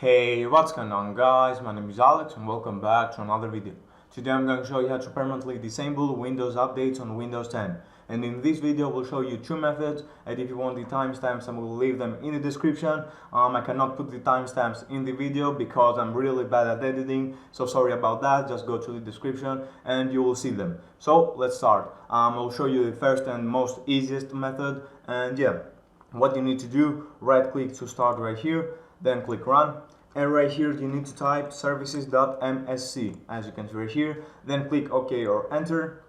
Hey, what's going on guys? My name is Alex and welcome back to another video. Today I'm going to show you how to permanently disable Windows updates on Windows 10. And in this video we'll show you two methods, and if you want the timestamps I will leave them in the description. I cannot put the timestamps in the video because I'm really bad at editing, so sorry about that. Just go to the description and you will see them. So let's start. I'll show you the first and most easiest method, and yeah, what you need to do, right click to start right here, then click run, and right here you need to type services.msc as you can see right here, then click OK or enter.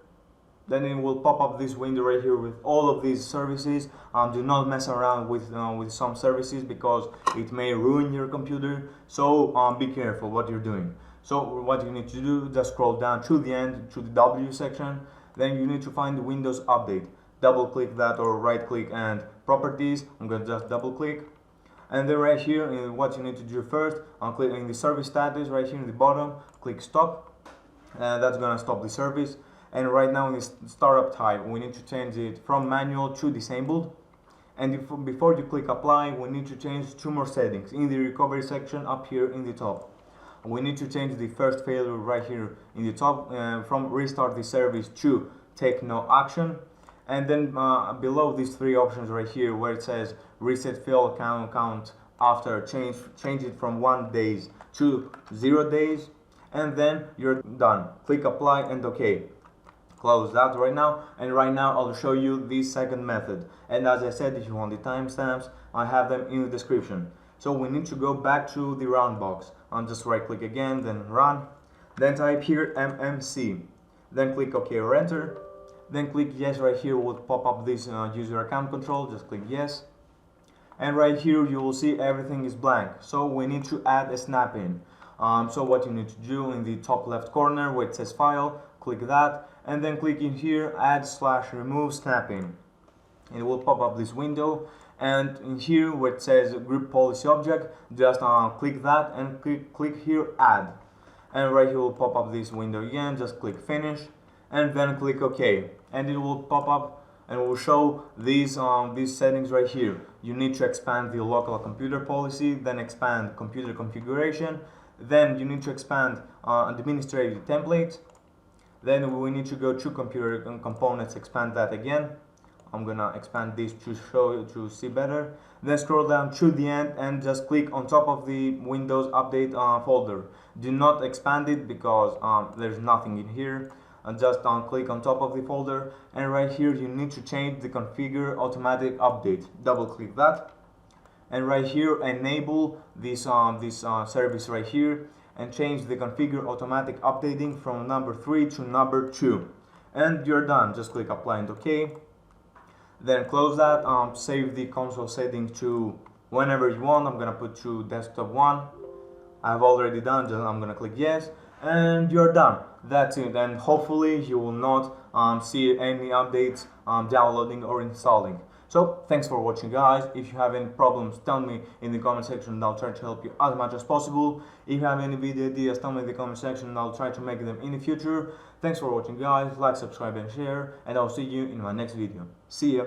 Then it will pop up this window right here with all of these services. Do not mess around with some services because it may ruin your computer, so be careful what you're doing. So what you need to do, just scroll down to the end to the W section, then you need to find the Windows Update. Double click that or right click and properties. I'm going to just double click. And then right here, what you need to do first, I'm clicking the service status right here in the bottom, click stop, and that's gonna stop the service. And right now in the startup type, we need to change it from manual to disabled. And before you click apply, we need to change two more settings in the recovery section up here in the top. We need to change the first failure right here in the top from restart the service to take no action. And then below these three options right here where it says reset fail count after change it from 1 day to 0 days, and then you're done. Click apply and OK. Close that right now, and right now I'll show you the second method. And as I said, if you want the timestamps, I have them in the description. So we need to go back to the round box. I'll just right click again, then run, then type here MMC, then click OK or enter. Then click yes right here, will pop up this user account control, just click yes. And right here you will see everything is blank, so we need to add a snap-in. So what you need to do, in the top left corner where it says file, click that, and then click in here add/remove snap-in. It will pop up this window, and in here where it says group policy object, just click that and click here add. And right here will pop up this window again, just click finish. And then click OK, and it will pop up and will show these settings right here. You need to expand the local computer policy, then expand computer configuration, then you need to expand administrative templates, then we need to go to computer components, expand that again. I'm gonna expand this to show you to see better. Then scroll down to the end and just click on top of the Windows Update folder. Do not expand it because there's nothing in here. And just click on top of the folder, and right here you need to change the configure automatic update. Double click that, and right here enable this service right here and change the configure automatic updating from number 3 to number 2, and you're done. Just click apply and OK. Then close that. Save the console setting to whenever you want. I'm gonna put to desktop 1. I've already done. I'm gonna click yes, and you're done. That's it, and hopefully you will not see any updates downloading or installing. So thanks for watching guys. If you have any problems, tell me in the comment section and I'll try to help you as much as possible. If you have any video ideas, tell me in the comment section and I'll try to make them in the future. Thanks for watching guys. Like, subscribe and share, and I'll see you in my next video. See ya.